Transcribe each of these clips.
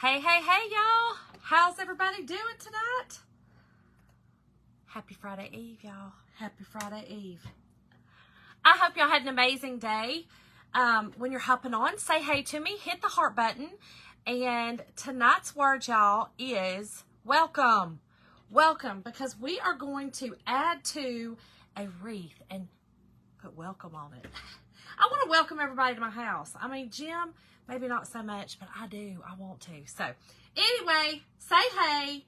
Hey, y'all. How's everybody doing tonight? Happy Friday Eve, y'all. Happy Friday Eve. I hope y'all had an amazing day. When you're hopping on, say hey to me. Hit the heart button. And tonight's word, y'all, is welcome. Welcome, because we are going to add to a wreath and put welcome on it. I want to welcome everybody to my house. I mean, Jim, maybe not so much, but I do. I want to. So, anyway, say hey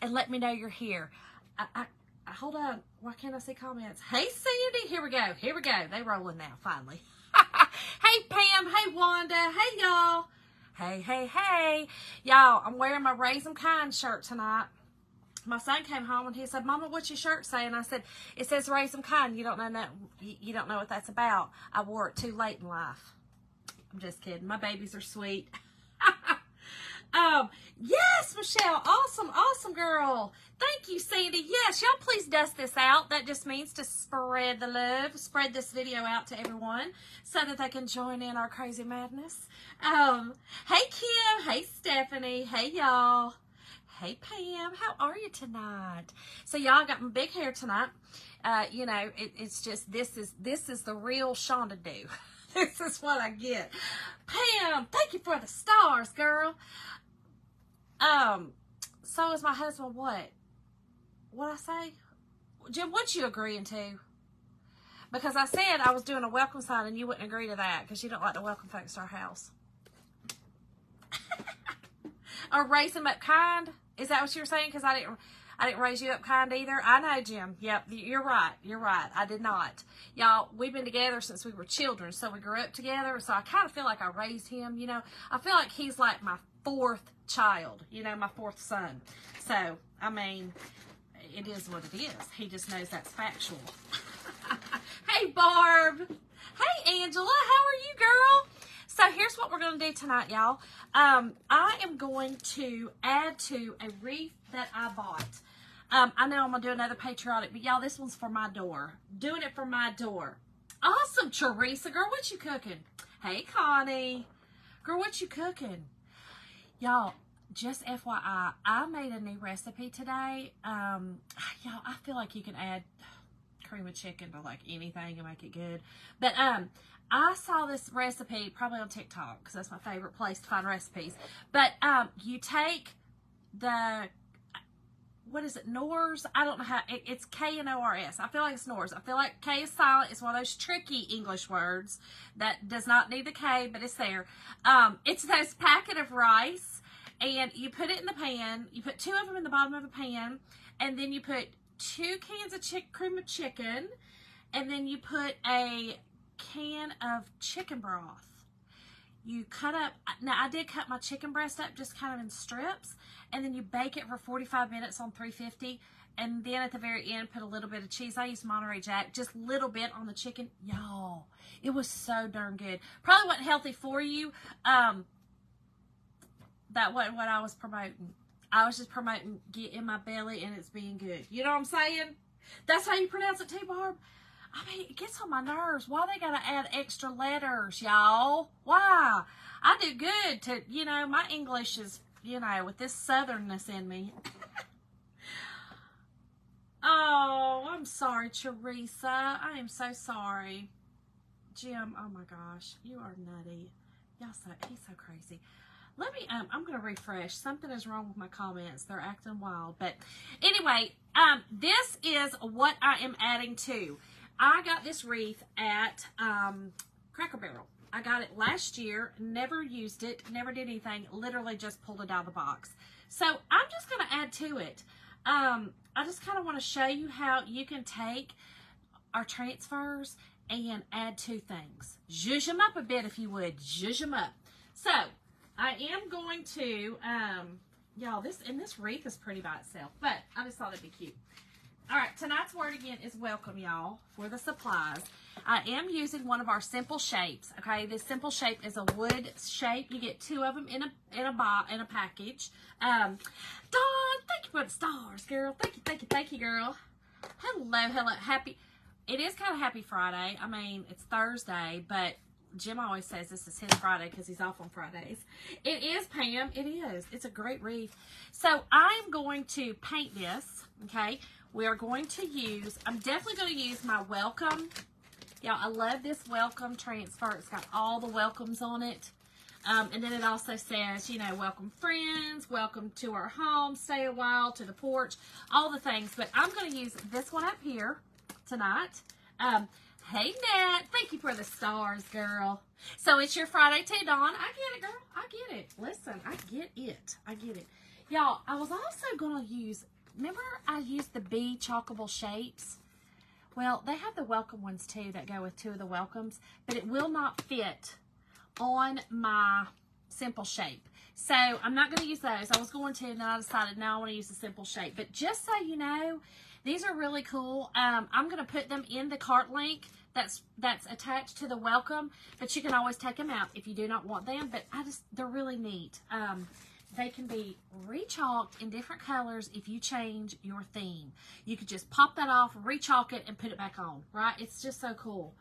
and let me know you're here. Hold on. Why can't I see comments? Hey, Sandy. Here we go. Here we go. They rolling now, finally. Hey, Pam. Hey, Wanda. Hey, y'all. Hey. Y'all, I'm wearing my Raise 'em Kind shirt tonight. My son came home and he said, "Mama, what's your shirt say?" And I said, "It says Raise 'em Kind. You don't know that. You don't know what that's about. I wore it too late in life." I'm just kidding. My babies are sweet. Yes, Michelle. Awesome, girl. Thank you, Sandy. Yes, y'all please dust this out. That just means to spread the love, spread this video out to everyone so that they can join in our crazy madness. Hey, Kim. Hey, Stephanie. Hey, y'all. Hey, Pam. How are you tonight? So, y'all got my big hair tonight. You know, it's just, this is the real Shonda do. This is what I get. Pam, thank you for the stars, girl. So is my husband what? What'd I say? Jim, what you agreeing to? Because I said I was doing a welcome sign and you wouldn't agree to that because you don't like to welcome folks to our house. Or raise them up kind? Is that what you were saying? Because I didn't raise you up kind either. I know, Jim. Yep, you're right. You're right. I did not. Y'all, we've been together since we were children, so we grew up together. So I kind of feel like I raised him, you know. I feel like he's like my fourth child, you know, my fourth son. So, I mean, it is what it is. He just knows that's factual. Hey, Barb. Hey, Angela. How are you, girl? So here's what we're going to do tonight, y'all. I am going to add to a wreath that I bought. I know I'm going to do another patriotic, but y'all, this one's for my door. Doing it for my door. Awesome, Teresa. Girl, what you cooking? Hey, Connie. Girl, what you cooking? Y'all, just FYI, I made a new recipe today. Y'all, I feel like you can add cream of chicken to like anything and make it good. But, I saw this recipe probably on TikTok because that's my favorite place to find recipes. But you take the, what is it, Nors? I don't know how, it's K-N-O-R-S. I feel like it's Nors. I feel like K is silent. It's one of those tricky English words that does not need the K, but it's there. It's those packet of rice, and you put it in the pan. You put 2 of them in the bottom of a pan, and then you put 2 cans of cream of chicken, and then you put a can of chicken broth. You cut up, now I did cut my chicken breast up just kind of in strips, and then you bake it for 45 minutes on 350, and then at the very end put a little bit of cheese. I used Monterey Jack, just a little bit on the chicken. Y'all, it was so darn good. Probably wasn't healthy for you. That wasn't what I was promoting. I was just promoting get in my belly and it's being good. You know what I'm saying? That's how you pronounce it, T-Barb? I mean, it gets on my nerves. Why they gotta add extra letters, y'all? Why? I do good to, you know, my English is, you know, with this southernness in me. Oh, I'm sorry, Teresa. I am so sorry. Jim, oh my gosh, you are nutty. He's so crazy. Let me, I'm going to refresh. Something is wrong with my comments. They're acting wild. But anyway, this is what I am adding to. I got this wreath at Cracker Barrel. I got it last year, never used it, never did anything, literally just pulled it out of the box. So I'm just going to add to it. I just kind of want to show you how you can take our transfers and add 2 things. Zhuzh them up a bit if you would. Zhuzh them up. So I am going to, y'all, this wreath is pretty by itself, but I just thought it'd be cute. All right, tonight's word again is welcome, y'all, for the supplies. I am using one of our simple shapes, okay? This simple shape is a wood shape. You get 2 of them in a package. Dawn, thank you for the stars, girl. Thank you, girl. Hello. Happy, it is kind of Happy Friday. I mean, it's Thursday, but Jim always says this is his Friday because he's off on Fridays. It is, Pam. It is. It's a great wreath. So I'm going to paint this, okay? We are going to use, I'm definitely going to use my welcome. Y'all, I love this welcome transfer. It's got all the welcomes on it. And then it also says, you know, welcome friends, welcome to our home, stay a while, to the porch, all the things. But I'm going to use this one up here tonight. Hey, Nat, thank you for the stars, girl. So it's your Friday too, Dawn. I get it, girl. I get it. Listen, I get it. I get it. Y'all, I was also going to use, remember I used the bee chalkable shapes? Well, they have the welcome ones too that go with two of the welcomes, but it will not fit on my simple shape. So I'm not going to use those. I was going to, and then I decided now I want to use the simple shape. But just so you know, these are really cool. I'm going to put them in the cart link that's attached to the welcome, but you can always take them out if you do not want them. But they're really neat. They can be rechalked in different colors if you change your theme. You could just pop that off, rechalk it, and put it back on, right? It's just so cool.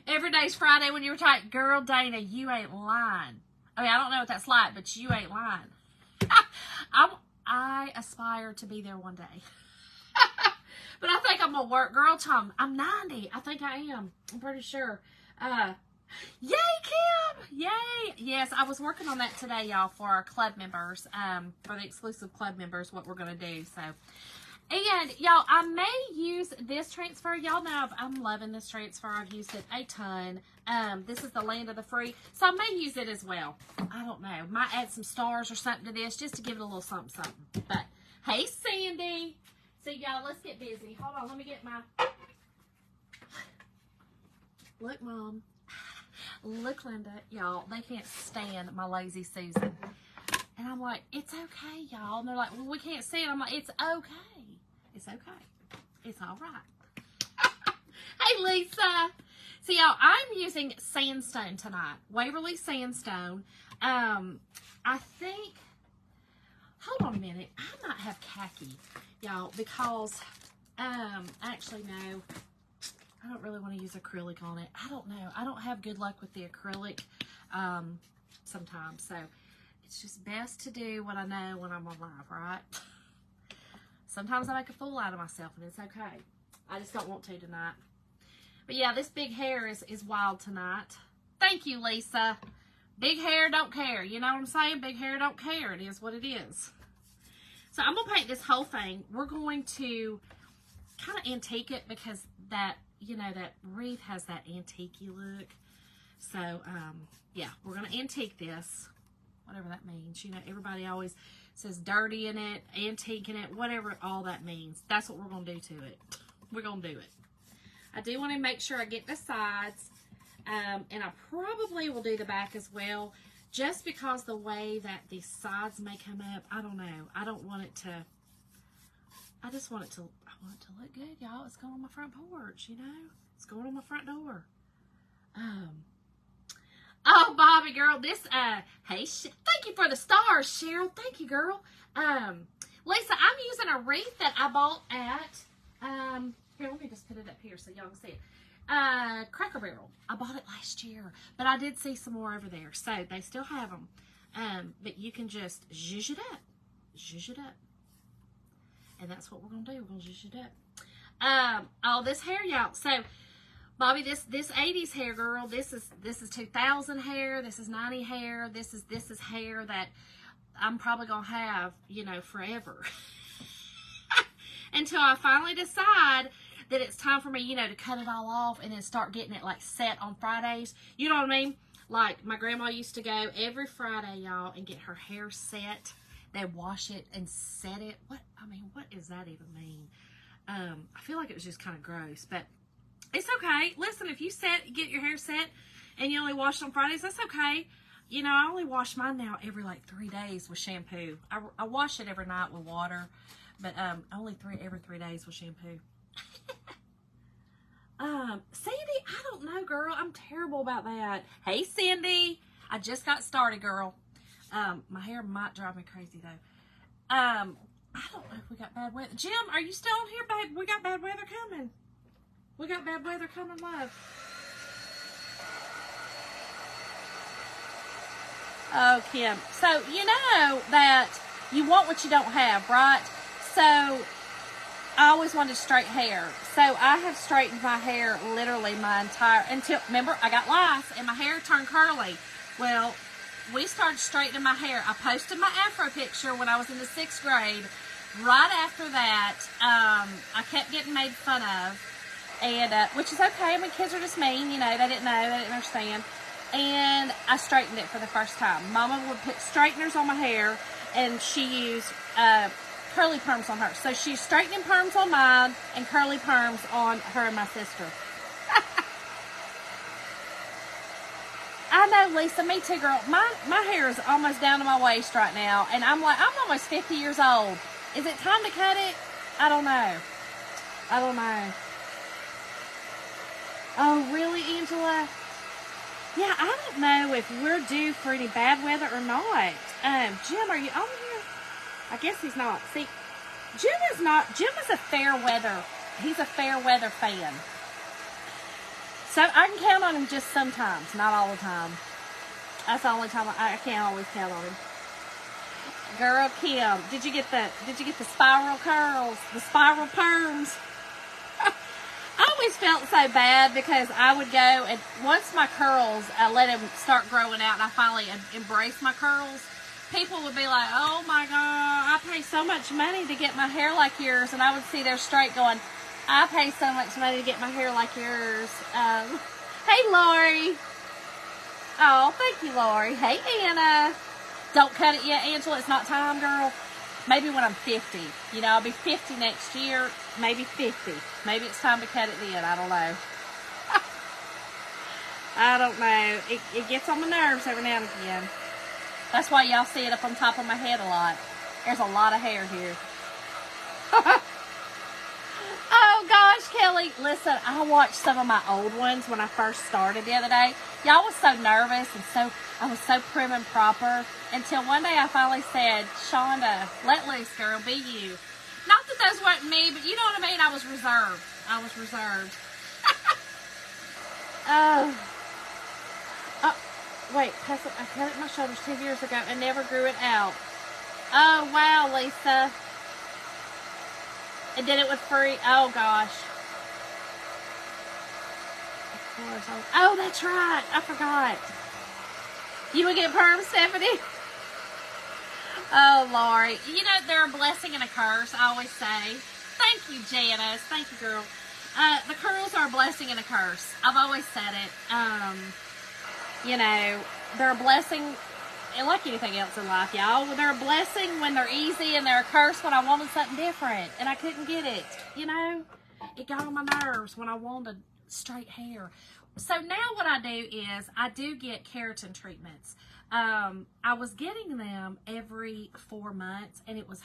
Every day's Friday when you were tight. Girl, Dana, you ain't lying. I mean, I don't know what that's like, but you ain't lying. I aspire to be there one day. But I think I'm going to work. Girl, Tom, I'm 90. I think I am. I'm pretty sure. Yay, Kim! Yay! Yes, I was working on that today, y'all, for our club members, for the exclusive club members, what we're going to do. So, and y'all, I may use this transfer. Y'all know I'm loving this transfer. I've used it a ton. This is the Land of the Free, so I may use it as well. I don't know. Might add some stars or something to this just to give it a little something, something. But, hey, Sandy. So, y'all, let's get busy. Hold on, let me get my... Look, Mom. Look, Linda. Y'all, they can't stand my lazy Susan. And I'm like, it's okay, y'all. And they're like, well, we can't see it. I'm like, it's okay. It's okay. It's all right. Hey, Lisa. So, y'all, I'm using sandstone tonight. Waverly sandstone. I think... Hold on a minute. I might have khaki, y'all, because, actually, no. I don't really want to use acrylic on it. I don't know. I don't have good luck with the acrylic sometimes. So, it's just best to do what I know when I'm alive, right? Sometimes I make a fool out of myself, and it's okay. I just don't want to tonight. But, yeah, this big hair is wild tonight. Thank you, Lisa. Big hair don't care. You know what I'm saying? Big hair don't care. It is what it is. So, I'm going to paint this whole thing. We're going to kind of antique it because that, you know, that wreath has that antique-y look. So, yeah, we're going to antique this. Whatever that means. You know, everybody always says dirty in it, antique in it, whatever all that means. That's what we're going to do to it. We're going to do it. I do want to make sure I get the sides. And I probably will do the back as well. Just because the way that the sides may come up, I don't know. I don't want it to, I just want it to, I want it to look good, y'all. It's going on my front porch, you know. It's going on my front door. Oh, Bobby, girl, this, hey, thank you for the stars, Cheryl. Thank you, girl. Lisa, I'm using a wreath that I bought at, here, let me just put it up here so y'all can see it. Cracker Barrel. I bought it last year, but I did see some more over there, so they still have them. But you can just zhuzh it up. Zhuzh it up. And that's what we're going to do. We're going to zhuzh it up. All this hair, y'all. So, Bobby, this 80s hair, girl, this is 2000 hair, this is 90 hair, this is hair that I'm probably going to have, you know, forever. Until I finally decide that it's time for me, you know, to cut it all off and then start getting it, like, set on Fridays. You know what I mean? Like, my grandma used to go every Friday, y'all, and get her hair set. They'd wash it and set it. What does that even mean? I feel like it was just kind of gross, but it's okay. Listen, if you get your hair set and you only wash it on Fridays, that's okay. You know, I only wash mine now every, like, 3 days with shampoo. I wash it every night with water, but only every 3 days with shampoo. Sandy, I don't know, girl. I'm terrible about that. Hey, Cindy. I just got started, girl. My hair might drive me crazy, though. I don't know if we got bad weather. Jim, are you still on here, babe? We got bad weather coming. We got bad weather coming, love. Oh, Kim. So, you know that you want what you don't have, right? So, I always wanted straight hair. So, I have straightened my hair literally my entire, until, remember, I got lice and my hair turned curly. Well, we started straightening my hair. I posted my afro picture when I was in the 6th grade. Right after that, I kept getting made fun of. And, which is okay. I mean, kids are just mean, you know, they didn't understand. And I straightened it for the first time. Mama would put straighteners on my hair, and she used curly perms on her. So she's straightening perms on mine and curly perms on her and my sister. I know, Lisa, me too, girl. My hair is almost down to my waist right now, and I'm like, I'm almost 50 years old. Is it time to cut it? I don't know. I don't know. Oh, really, Angela? Yeah, I don't know if we're due for any bad weather or not. Jim, are you on here? I guess he's not. See, Jim is not. Jim is a fair weather. He's a fair weather fan. So I can count on him just sometimes, not all the time. That's the only time I can't always count on him. Girl, Kim, did you get the spiral curls, the spiral perms? I always felt so bad because I would go, and once my curls, I let them start growing out and I finally embraced my curls, people would be like, oh my God, I pay so much money to get my hair like yours. And I would see their straight going, I pay so much money to get my hair like yours. Hey, Lori. Oh, thank you, Lori. Hey, Anna. Don't cut it yet, Angela. It's not time, girl. Maybe when I'm 50. You know, I'll be 50 next year. Maybe 50. Maybe it's time to cut it then. I don't know. I don't know. It gets on my nerves every now and again. That's why y'all see it up on top of my head a lot. There's a lot of hair here. Oh, gosh, Kelly. Listen, I watched some of my old ones when I first started the other day. Y'all was so nervous and I was so prim and proper until one day I finally said, Shonda, let loose, girl, be you. Not that those weren't me, but you know what I mean? I was reserved. I was reserved. Oh. Wait, I cut it my shoulders 2 years ago and never grew it out. Oh, wow, Lisa. And did it with free. Oh, gosh. Oh, that's right. I forgot. You would get perm, Stephanie? Oh, Lori. You know, they're a blessing and a curse, I always say. Thank you, Janice. Thank you, girl. The curls are a blessing and a curse. I've always said it. You know, they're a blessing, and like anything else in life, y'all, they're a blessing when they're easy, and they're a curse when I wanted something different, and I couldn't get it, you know? It got on my nerves when I wanted straight hair. So now what I do is, I do get keratin treatments. I was getting them every 4 months, and it was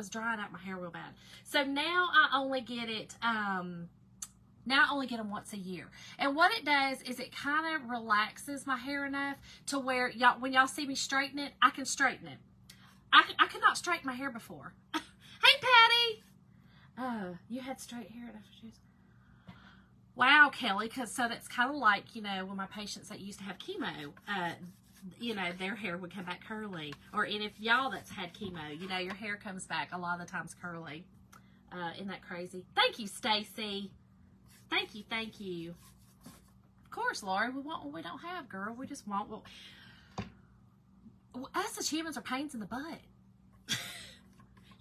drying out my hair real bad. So now I only get it, now I only get them once a year. And what it does is it kind of relaxes my hair enough to where, y'all, when y'all see me straighten it, I can straighten it. I could not straighten my hair before. Hey, Patty. Oh, you had straight hair after shoes. Wow, Kelly, so that's kind of like, you know, when my patients that used to have chemo, you know, their hair would come back curly. Or, and if y'all that's had chemo, you know, your hair comes back a lot of the times curly. Isn't that crazy? Thank you, Stacy. Thank you, thank you. Of course, Lori, we want what we don't have, girl. We just want what... Us as humans are pains in the butt.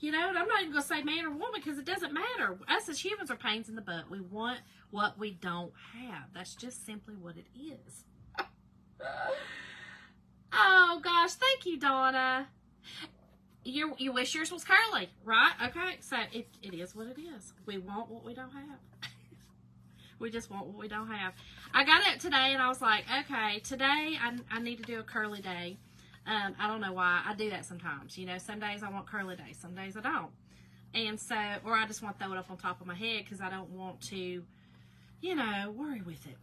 You know, and I'm not even going to say man or woman because it doesn't matter. Us as humans are pains in the butt. We want what we don't have. That's just simply what it is. Oh, gosh. Thank you, Donna. You wish yours was curly, right? Okay, so it is what it is. We want what we don't have. We just want what we don't have. I got up today and I was like, okay, today I need to do a curly day. I don't know why. I do that sometimes. You know, some days I want curly days. Some days I don't. And so, or I just want to throw it up on top of my head because I don't want to, you know, worry with it.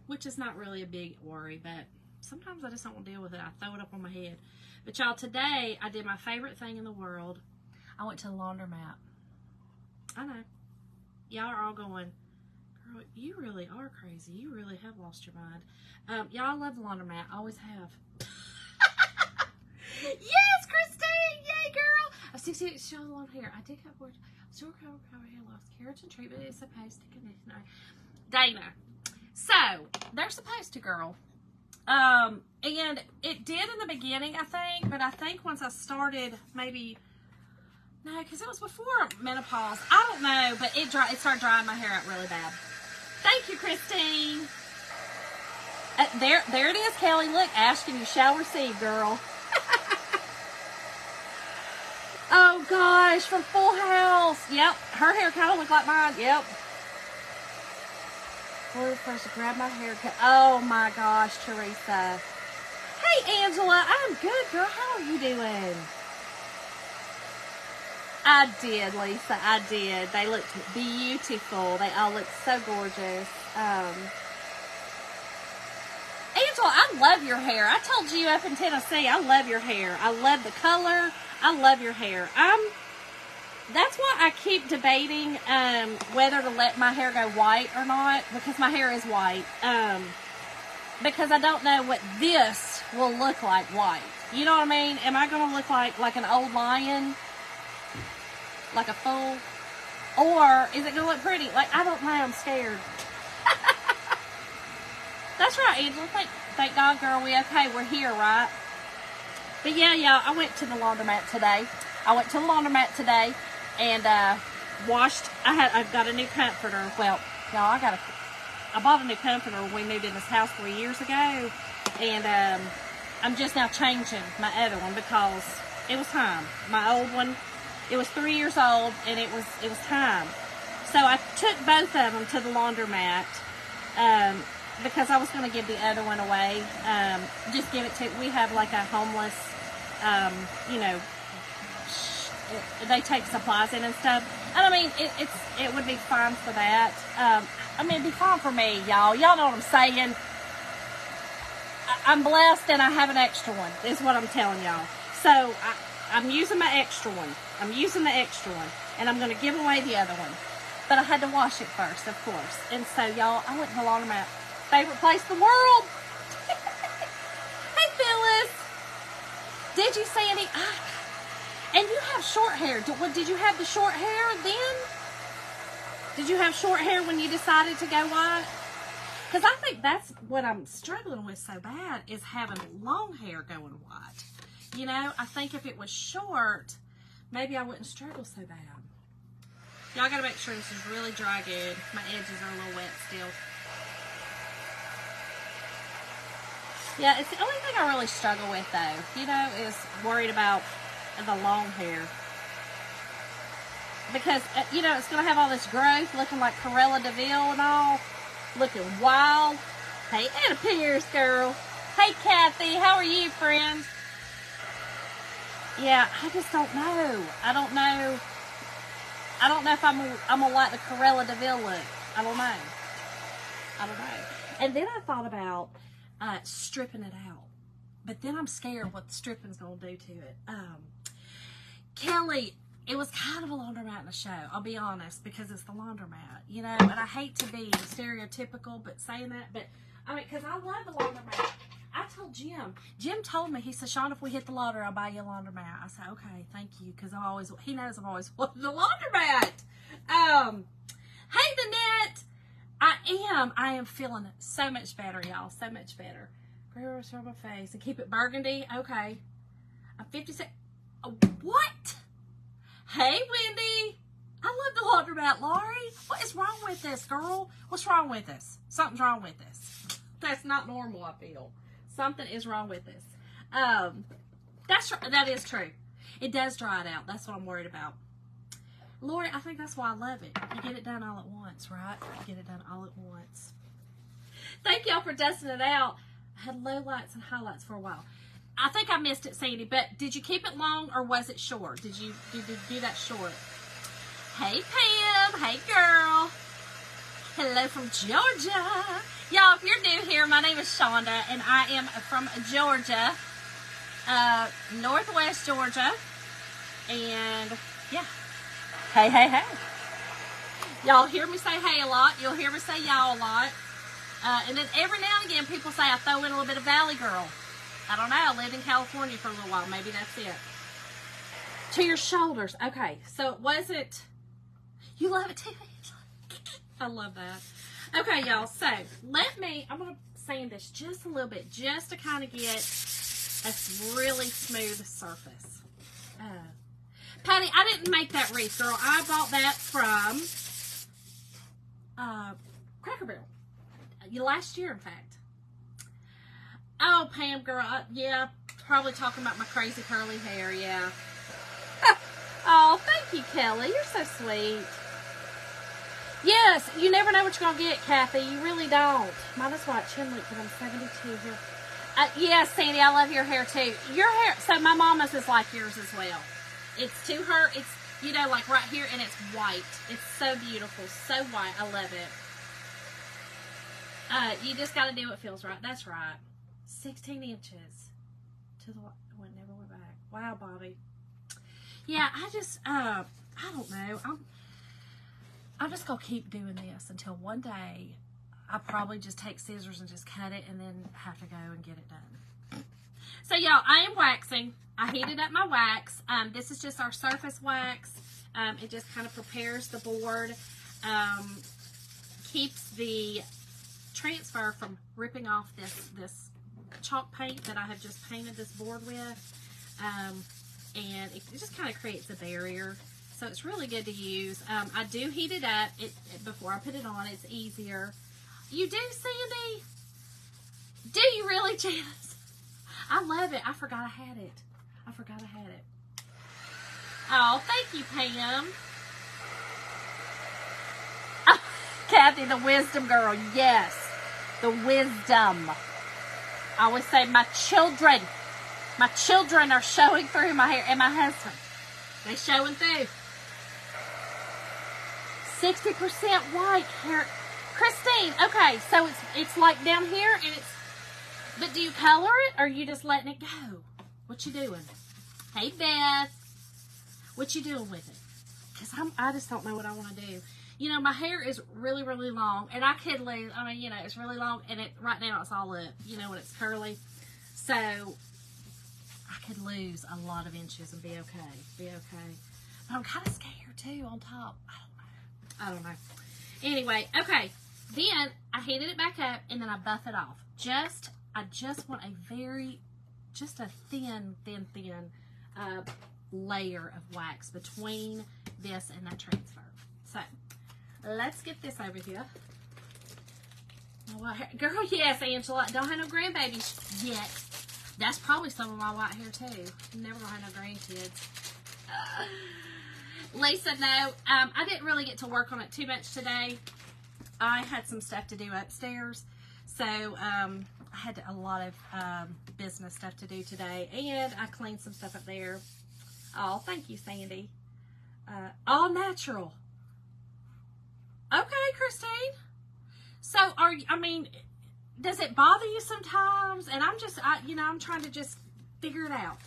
Which is not really a big worry, but sometimes I just don't want to deal with it. I throw it up on my head. But y'all, today I did my favorite thing in the world. I went to the laundromat. I know. Y'all are all going, Girl, you really are crazy. You really have lost your mind. Y'all, I love the laundromat. I always have. Yes, Christine! Yay, girl! I'm 68 still long hair. I did have words. Still recover hair loss. Keratin treatment is supposed to condition. Dana. So, they're supposed to, girl. And it did in the beginning, I think. But I think once I started, maybe... No, because it was before menopause. I don't know, but it started drying my hair out really bad. Thank you, Christine. There it is, Kelly. Look, Ashton, you shall receive, girl. Oh, gosh, from Full House. Yep, her hair kind of looked like mine. Yep. We're supposed to grab my haircut. Oh, my gosh, Teresa. Hey, Angela. I'm good, girl. How are you doing? I did, Lisa. I did. They looked beautiful. They all looked so gorgeous. Angela, I love your hair. I told you up in Tennessee, I love your hair. I love the color. I love your hair. That's why I keep debating whether to let my hair go white or not, because my hair is white. Because I don't know what this will look like white. You know what I mean? Am I going to look like an old lion? Like a fool? Or is it going to look pretty? Like, I don't know. I'm scared. That's right, Angela. Thank God, girl. We okay. We're here, right? But yeah, y'all, I went to the laundromat today. And washed. I've got a new comforter. Well, y'all, I bought a new comforter when we moved in this house 3 years ago. And I'm just now changing my other one because it was time. My old one, it was 3 years old, and it was time. So I took both of them to the laundromat because I was going to give the other one away. Just give it to, we have like a homeless, they take supplies in and stuff. And I mean, it would be fine for that. I mean, it'd be fine for me, y'all. Y'all know what I'm saying. I'm blessed and I have an extra one, is what I'm telling y'all. So I'm using my extra one. I'm using the extra one. And I'm going to give away the other one. But I had to wash it first, of course. And so, y'all, I went to the laundromat. Favorite place in the world. Hey, Phyllis. Did you see any... And you have short hair. Did you have the short hair then? Did you have short hair when you decided to go white? Because I think that's what I'm struggling with so bad, is having long hair going white. You know, I think if it was short, maybe I wouldn't struggle so bad. Y'all got to make sure this is really dry good. My edges are a little wet still. Yeah, it's the only thing I really struggle with, though, you know, is worried about the long hair. Because, you know, it's going to have all this growth looking like Cruella de Vil and all. Looking wild. Hey, Anna Pierce, girl. Hey, Kathy. How are you, friend? Yeah, I just don't know. I don't know if I'm gonna like the Cruella de Vil look. I don't know. And then I thought about stripping it out. But then I'm scared what the stripping's gonna do to it. Kelly, it was kind of a laundromat in the show. I'll be honest, because it's the laundromat, you know. And I hate to be stereotypical, but saying that, but I mean, because I love the laundromat. I told Jim. Jim told me, he said, Shawn, if we hit the lottery, I'll buy you a laundromat. I said, okay, thank you, because he knows I've always wanted a laundromat. Hey, Nanette. I am feeling so much better, y'all. So much better. Girls from my face and keep it burgundy. Okay. I'm 56. Oh, what? Hey, Wendy. I love the laundromat, Laurie. What is wrong with this, girl? What's wrong with this? Something's wrong with this. That's not normal, I feel. Something is wrong with this. That is true. It does dry it out. That's what I'm worried about. Lori, I think that's why I love it. You get it done all at once, right? You get it done all at once. Thank y'all for dusting it out. I had lowlights and highlights for a while. I think I missed it, Sandy, but did you keep it long or was it short? Did you do that short? Hey, Pam. Hey, girl. Hello from Georgia. Y'all, if you're new here, my name is Shonda, and I am from Georgia, Northwest Georgia, and yeah. Hey, hey, hey. Y'all hear me say hey a lot. You'll hear me say y'all a lot. And then every now and again, people say I throw in a little bit of Valley Girl. I don't know. I lived in California for a little while. Maybe that's it. To your shoulders. Okay, so it wasn't... You love it too, I love that. Okay, y'all, so I'm going to sand this just a little bit, just to kind of get a really smooth surface. Patty, I didn't make that wreath, girl. I bought that from Cracker Barrel. Last year, in fact. Oh, Pam, girl, yeah, probably talking about my crazy curly hair, yeah. Oh, thank you, Kelly. You're so sweet. Yes, you never know what you're going to get, Kathy. You really don't. Mine is white chin look, but I'm 72 here. Yes, Sandy, I love your hair, too. Your hair, so my mama's is like yours as well. It's to her, it's, you know, like right here, and it's white. It's so beautiful, so white. I love it. You just got to do what feels right. That's right. 16 inches to the, oh, it never went back. Wow, Bobby. Yeah, I don't know. I'm just going to keep doing this until one day I probably just take scissors and just cut it and then have to go and get it done. So, y'all, I am waxing. I heated up my wax. This is just our surface wax. It just kind of prepares the board, keeps the transfer from ripping off this chalk paint that I have just painted this board with. And it just kind of creates a barrier. So it's really good to use. I do heat it up before I put it on. It's easier. You do, Sandy? Do you really, Janice? I love it. I forgot I had it. Oh, thank you, Pam. Oh, Kathy, the wisdom girl. Yes, the wisdom. I always say my children are showing through my hair, and my husband. They showing through. 60% white hair. Christine, okay, so it's like down here, and but do you color it, or are you just letting it go? What you doing? Hey, Beth. What you doing with it? Because I just don't know what I want to do. You know, my hair is really, really long, and I could lose, I mean, you know, it's really long, and right now it's all up, you know, when it's curly. So, I could lose a lot of inches and be okay. But I'm kind of scared, too, on top. I don't know. Anyway, okay. Then, I heated it back up, and then I buff it off. I just want just a thin layer of wax between this and that transfer. So, let's get this over here. Girl, yes, Angela. Don't have no grandbabies yet. That's probably some of my white hair, too. Never gonna have no grandkids. Lisa, no. I didn't really get to work on it too much today. I had some stuff to do upstairs. So, I had a lot of business stuff to do today. And I cleaned some stuff up there. Oh, thank you, Sandy. All natural. Okay, Christine. So, does it bother you sometimes? And I'm trying to just figure it out.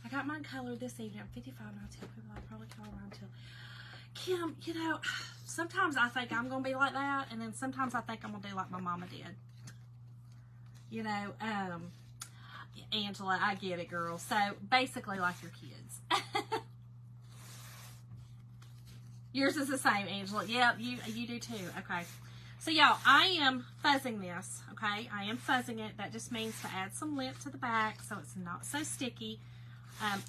I got mine colored this evening. I'm 55 now, too. People I probably color mine too. Kim, you know, sometimes I think I'm going to be like that, and then sometimes I think I'm going to do like my mama did. You know, Angela, I get it, girl. So, basically like your kids. Yours is the same, Angela. Yeah, you do too. Okay. So, y'all, I am fuzzing this, okay? I am fuzzing it. That just means to add some lint to the back so it's not so sticky.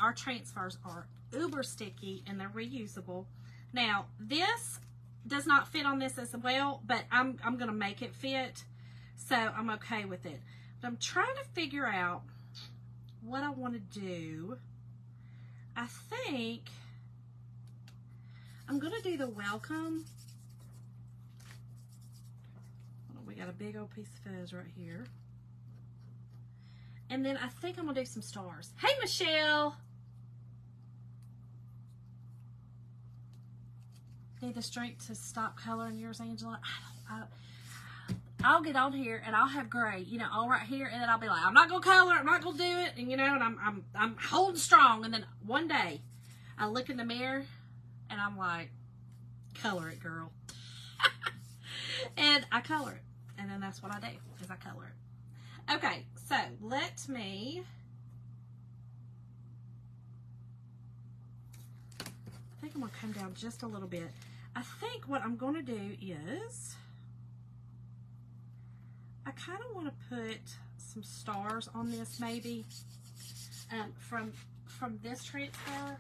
Our transfers are uber sticky, and they're reusable. Now, this does not fit on this as well, but I'm going to make it fit, so I'm okay with it. But I'm trying to figure out what I want to do. I think I'm going to do the welcome. We got a big old piece of fuzz right here. And then I think I'm going to do some stars. Hey, Michelle. Need the strength to stop coloring yours, Angela? I'll get on here and I'll have gray, you know, all right here, and then I'll be like, I'm not going to color, I'm not going to do it, and you know, and I'm holding strong, and then one day I look in the mirror and I'm like, color it, girl. And I color it. And then that's what I do, is I color it. Okay, so let me... I think I'm going to come down just a little bit. I think what I'm going to do is... I kind of want to put some stars on this, maybe, from this transfer.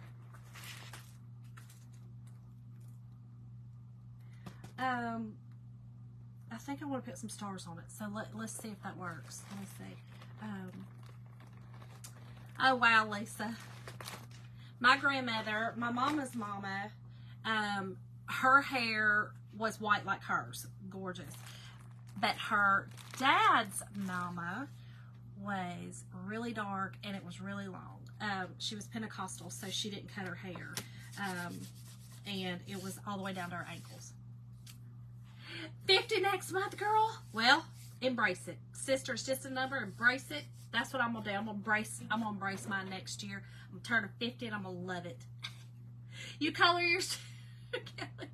I think I want to put some stars on it. So let's see if that works. Let me see. Oh, wow, Lisa. My grandmother, my mama's mama, her hair was white like hers. Gorgeous. But her dad's mama was really dark and it was really long. She was Pentecostal, so she didn't cut her hair. And it was all the way down to her ankles. 50 next month, girl. Well, embrace it. Sister, it's just a number. Embrace it. That's what I'm gonna do. I'm gonna embrace mine next year. I'm turning 50 and I'm gonna love it. You color yours, Kelly?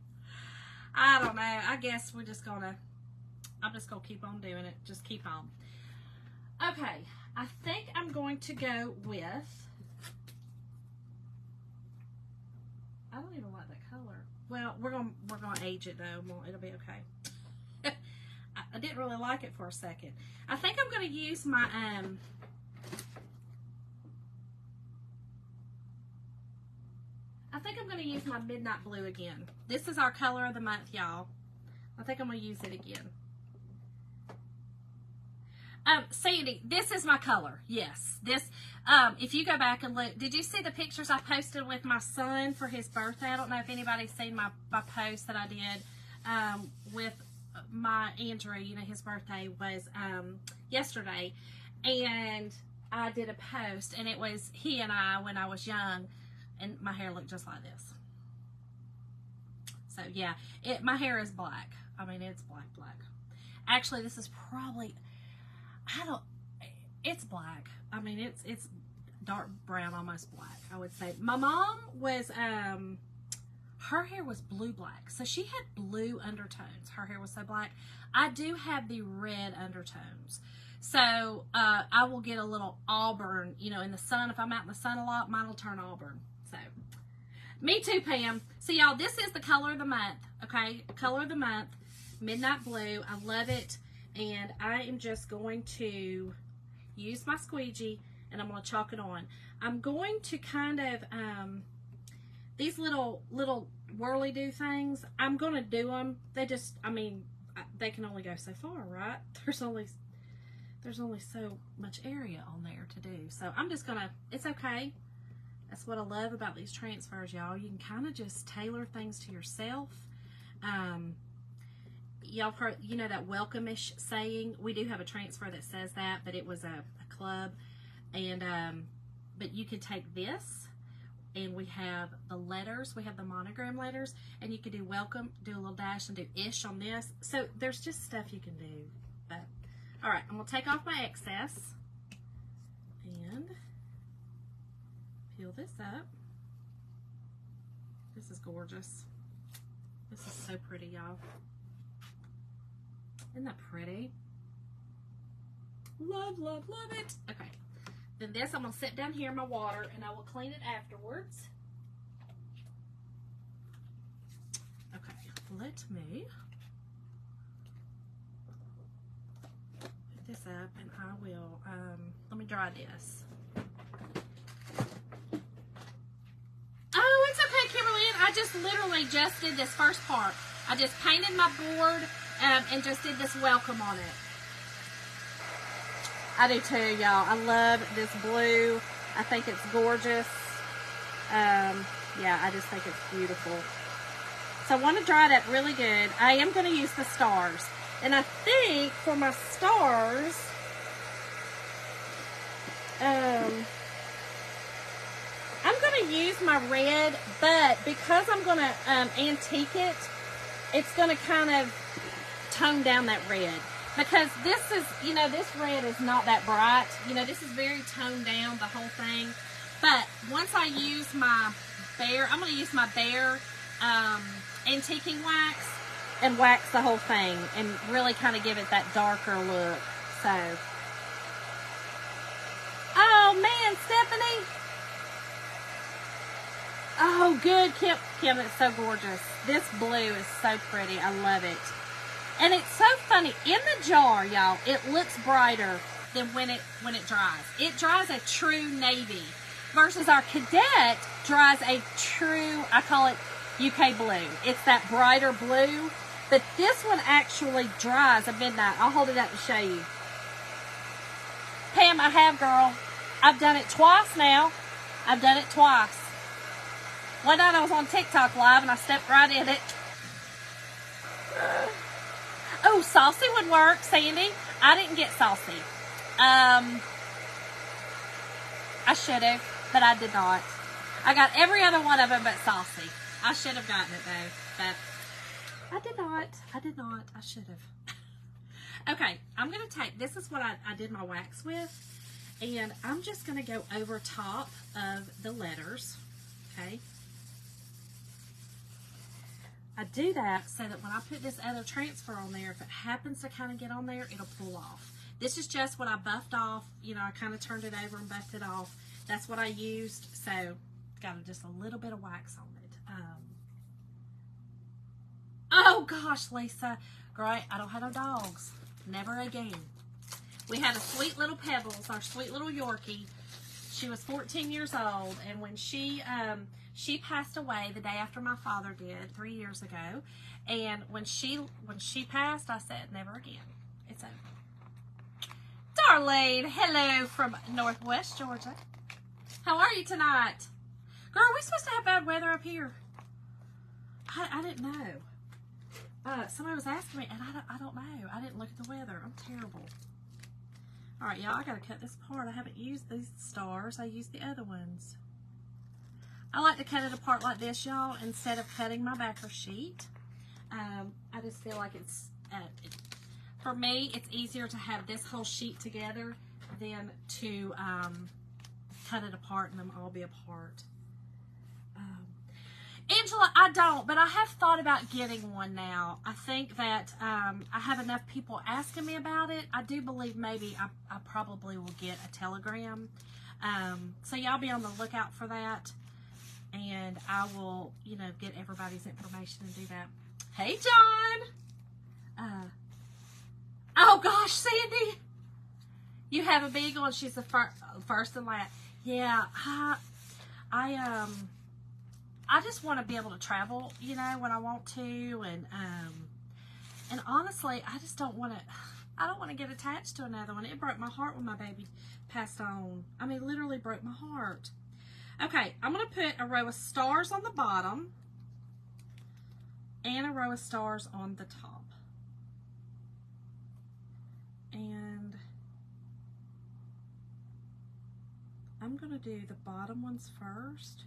I don't know. I guess I'm just gonna keep on doing it. Just keep on. Okay, I think I'm going to go with. I don't even like that color. Well, we're gonna age it though. It'll be okay. I didn't really like it for a second. I think I'm gonna use my midnight blue again. This is our color of the month, y'all. I think I'm gonna use it again. Sandy, this is my color. Yes, this. If you go back and look, did you see the pictures I posted with my son for his birthday? I don't know if anybody's seen my post that I did with my Andrew. You know, his birthday was yesterday, and I did a post, and it was he and I when I was young, and my hair looked just like this. So yeah, my hair is black. I mean, it's black. Actually, this is probably. It's black. I mean, it's dark brown, almost black, I would say. My mom was, her hair was blue black. So she had blue undertones. Her hair was so black. I do have the red undertones. So, I will get a little auburn, you know, in the sun. If I'm out in the sun a lot, mine will turn auburn. So, me too, Pam. So, y'all, this is the color of the month, okay? Color of the month, midnight blue. I love it. And I am just going to use my squeegee and I'm going to chalk it on. I'm going to kind of, these little whirly-do things, I'm going to do them. They just, I mean, they can only go so far, right? There's only so much area on there to do. So I'm just going to, it's okay. That's what I love about these transfers, y'all. You can kind of just tailor things to yourself. Y'all heard, you know, that welcome-ish saying. We do have a transfer that says that, but it was a club. And, but you could take this, and we have the letters. We have the monogram letters, and you could do welcome, do a little dash, and do ish on this. So there's just stuff you can do. But, all right, I'm going to take off my excess and peel this up. This is gorgeous. This is so pretty, y'all. Isn't that pretty? Love it. Okay. Then this, I'm going to sit down here in my water, and I will clean it afterwards. Okay. Let me put this up, and I will, let me dry this. Oh, it's okay, Kimberly. I just literally just did this first part. I just painted my board and just did this welcome on it. I do too, y'all. I love this blue. I think it's gorgeous. Yeah, I just think it's beautiful. So I want to dry it up really good. I am going to use the stars. And I think for my stars, I'm going to use my red, but because I'm going to antique it, it's going to kind of tone down that red. Because this is, you know, this red is not that bright. You know, this is very toned down, the whole thing. But once I use my Bear, I'm going to use my Bear antiquing wax and wax the whole thing and really kind of give it that darker look. So, oh man, Stephanie. Oh, good, Kim. Kim, it's so gorgeous. This blue is so pretty. I love it. And it's so funny. In the jar, y'all, it looks brighter than when it dries. It dries a true navy versus our cadet dries a true, I call it UK blue. It's that brighter blue. But this one actually dries a midnight. I'll hold it up to show you. Pam, I have, girl. I've done it twice now. I've done it twice. One night I was on TikTok Live and I stepped right in it. Oh, saucy would work, Sandy. I didn't get saucy. I should have, but I did not. I got every other one of them but saucy. I should have gotten it though, but I did not. I did not. I should have. Okay, I'm going to take, this is what I did my wax with, and I'm just going to go over top of the letters, okay? I do that so that when I put this other transfer on there, if it happens to kind of get on there, it'll pull off. This is just what I buffed off. You know, I kind of turned it over and buffed it off. That's what I used. So, got just a little bit of wax on it. Oh, gosh, Lisa. Great. I don't have no dogs. Never again. We had a sweet little Pebbles, our sweet little Yorkie. She was 14 years old, and when she passed away the day after my father did 3 years ago, and when she passed, I said, never again. It's over. Darlene, hello from Northwest Georgia. How are you tonight? Girl, are we supposed to have bad weather up here? I didn't know. Somebody was asking me, and I don't know. I didn't look at the weather. I'm terrible. All right, y'all, I got to cut this apart. I haven't used these stars. I used the other ones. I like to cut it apart like this, y'all, instead of cutting my backer sheet. I just feel like it's, for me, it's easier to have this whole sheet together than to cut it apart and them all be apart. Angela, I don't, but I have thought about getting one now. I think that I have enough people asking me about it. I do believe maybe I probably will get a telegram. So y'all be on the lookout for that. And I will, you know, get everybody's information and do that. Hey, John. Oh, gosh, Sandy. You have a beagle and she's the first and last. Yeah, I just want to be able to travel, you know, when I want to, and honestly, I just don't want to. I don't want to get attached to another one. It broke my heart when my baby passed on. I mean, literally broke my heart. Okay, I'm going to put a row of stars on the bottom and a row of stars on the top. And I'm going to do the bottom ones first.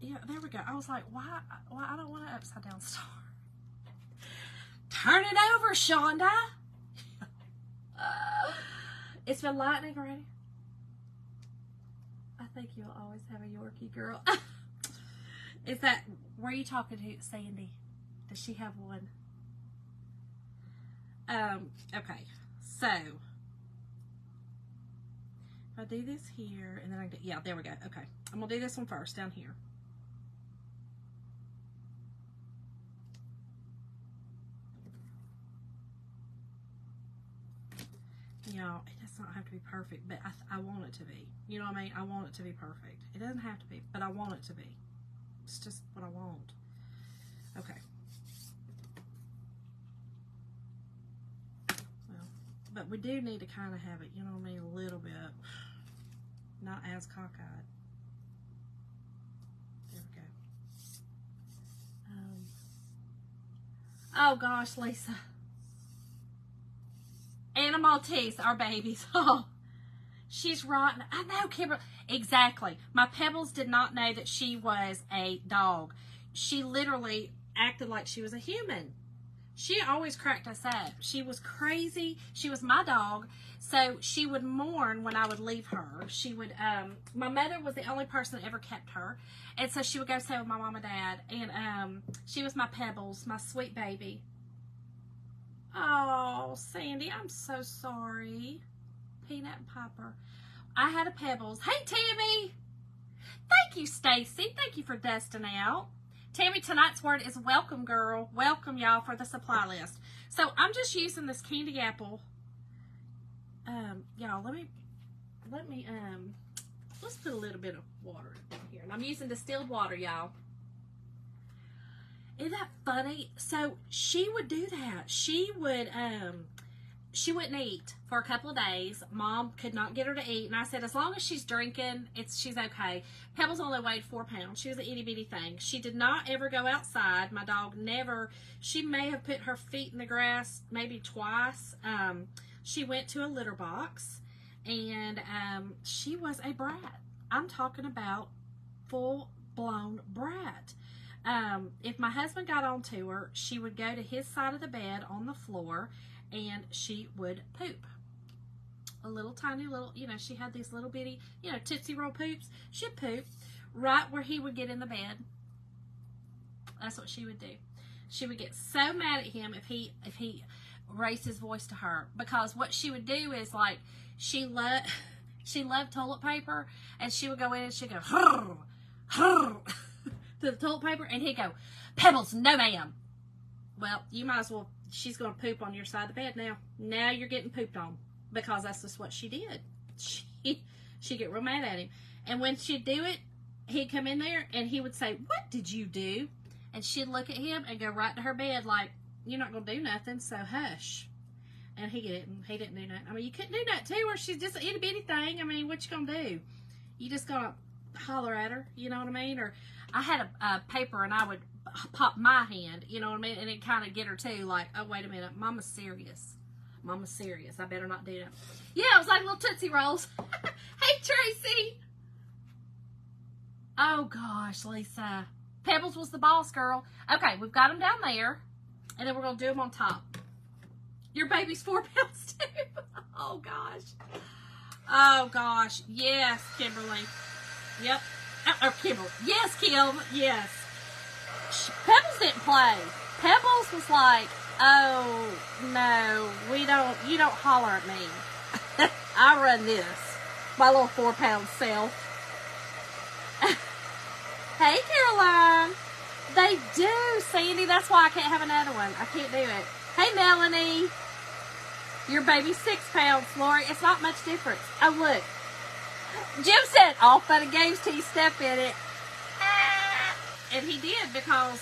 Yeah, there we go. I was like, why I don't want an upside down star. Turn it over, Shonda. It's been lightning already. I think you'll always have a Yorkie, girl. Is that, were you talking to Sandy? Does she have one? Okay, so if I do this here, and then I do, yeah, there we go. Okay, I'm gonna do this one first down here. Y'all, it does not have to be perfect, but I want it to be. You know what I mean? I want it to be perfect. It doesn't have to be, but I want it to be. It's just what I want. Okay. Well, but we do need to kind of have it, you know what I mean, a little bit. Not as cockeyed. There we go. Oh gosh, Lisa. Anna Maltese, our babies. Oh, she's rotten. I know, Kimberly. Exactly. My Pebbles did not know that she was a dog. She literally acted like she was a human. She always cracked us up. She was crazy. She was my dog. So she would mourn when I would leave her. She would, my mother was the only person that ever kept her. And so she would go stay with my mom and dad. And she was my Pebbles, my sweet baby. Oh, Sandy, I'm so sorry. Peanut and Piper. I had a Pebbles. Hey, Tammy. Thank you, Stacy. Thank you for dusting out. Tammy, tonight's word is welcome, girl. Welcome, y'all, for the supply list. So I'm just using this candy apple. Y'all, let's put a little bit of water in here. And I'm using distilled water, y'all. Isn't that funny? So she would do that. She wouldn't eat for a couple of days. Mom could not get her to eat. And I said, as long as she's drinking, she's okay. Pebbles only weighed 4 pounds. She was an itty bitty thing. She did not ever go outside. My dog never. She may have put her feet in the grass maybe twice. She went to a litter box. And she was a brat. I'm talking about full-blown brat. If my husband got onto her, she would go to his side of the bed on the floor, and she would poop. A little tiny little, she had these little bitty, Tootsie Roll poops. She'd poop right where he would get in the bed. That's what she would do. She would get so mad at him if he raised his voice to her, because what she would do is, like, she loved toilet paper, and she would go in and she'd go hurr, hurr, to the toilet paper, and he'd go, Pebbles, no ma'am. Well, you might as well. She's going to poop on your side of the bed now. Now you're getting pooped on, because that's just what she did. She'd get real mad at him. And when she'd do it, he'd come in there and he would say, what did you do? And she'd look at him and go right to her bed like, you're not going to do nothing, so hush. And he didn't do nothing. I mean, you couldn't do that to her. She's just an itty bitty thing. I mean, what you going to do? You just going to holler at her, you know what I mean? Or I had a paper and I would pop my hand, you know what I mean? And it kind of get her too, like, oh, wait a minute, Mama's serious. Mama's serious. I better not do that. Yeah, it was like little Tootsie Rolls. Hey, Tracy. Oh, gosh, Lisa. Pebbles was the boss, girl. Okay, we've got them down there, and then we're going to do them on top. Your baby's 4 pounds, too. Oh, gosh. Oh, gosh. Yes, Kimberly. Yep. Oh, Kimberly. Yes, Kim. Yes. Pebbles didn't play. Pebbles was like, oh, no, you don't holler at me. I run this. My little 4 pound self. Hey, Caroline. They do, Sandy. That's why I can't have another one. I can't do it. Hey, Melanie. Your baby's 6 pounds, Lori. It's not much difference. Oh, look. Jim said, all fun and games till you step in it. And he did, because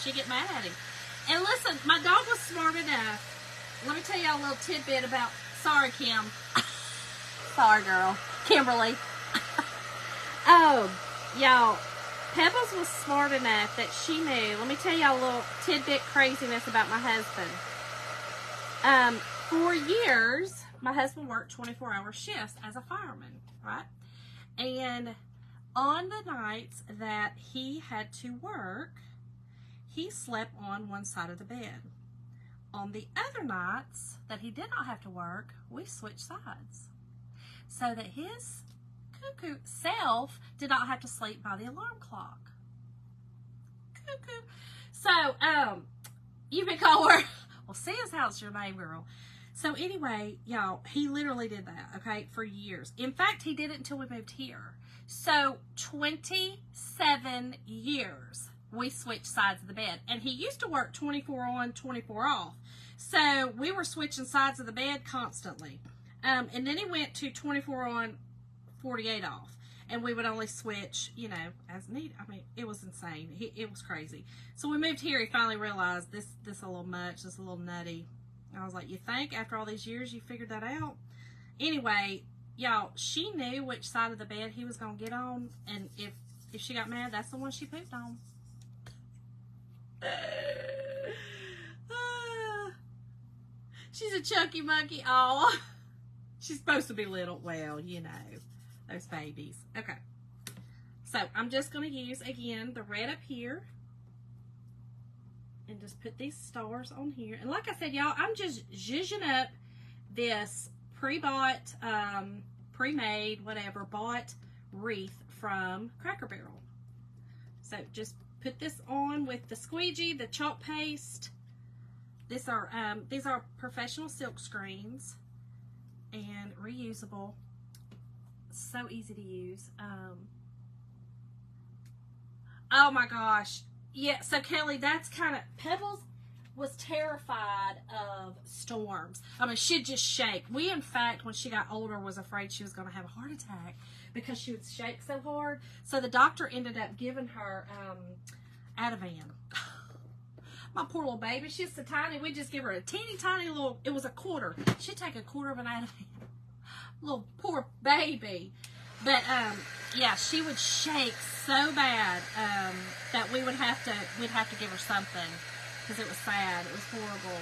she get mad at him. And listen, my dog was smart enough. Let me tell y'all a little tidbit about, sorry, Kim. Sorry, girl. Kimberly. Oh, y'all, Pebbles was smart enough that she knew. Let me tell y'all a little tidbit craziness about my husband. For years, my husband worked 24-hour shifts as a fireman, right? And on the nights that he had to work, he slept on one side of the bed. On the other nights that he did not have to work, we switched sides, so that his cuckoo self did not have to sleep by the alarm clock. Cuckoo. So, you can call her, well, Sam's house is your name, girl. So anyway, y'all, he literally did that, okay, for years. In fact, he did it until we moved here. So 27 years we switched sides of the bed. And he used to work 24 on, 24 off. So we were switching sides of the bed constantly. And then he went to 24 on, 48 off. And we would only switch, as needed. I mean, it was insane. It was crazy. So we moved here. He finally realized this a little much, this a little nutty. I was like, you think after all these years you figured that out? Anyway, y'all, she knew which side of the bed he was going to get on. And if she got mad, that's the one she pooped on. She's a chunky monkey. Oh, she's supposed to be little. Well, those babies. Okay. So I'm just going to use, again, the red up here. and just put these stars on here. And like I said, y'all, I'm just zhuzhing up this pre-bought, pre-made, whatever, bought wreath from Cracker Barrel. So just put this on with the squeegee, the chalk paste. These are professional silk screens and reusable. So easy to use. Oh my gosh. Yeah, so Kelly, that's kind of, Pebbles was terrified of storms. I mean, she'd just shake. We, in fact, when she got older, was afraid she was going to have a heart attack because she would shake so hard. So the doctor ended up giving her Ativan. My poor little baby, she's so tiny. We just give her a teeny tiny little, it was a quarter. She'd take a quarter of an Ativan. Little poor baby. But yeah, she would shake so bad that we'd have to give her something because it was sad. It was horrible.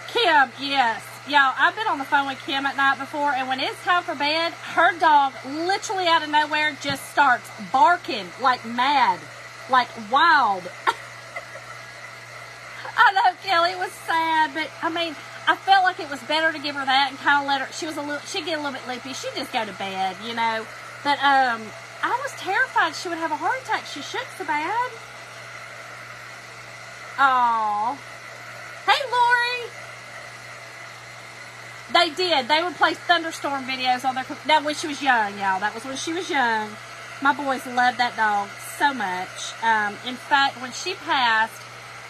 Kim, yes. Y'all, I've been on the phone with Kim at night before, and when it's time for bed, her dog literally out of nowhere just starts barking like mad, like wild. I know, Kelly, it was sad, but I mean, I felt like it was better to give her that and kind of let her, she'd get a little bit loopy. She'd just go to bed, you know. But I was terrified she would have a heart attack. She shook so bad. Aw. Hey, Lori. They did. They would play thunderstorm videos on their, now when she was young, y'all. That was when she was young. My boys loved that dog so much. In fact, when she passed,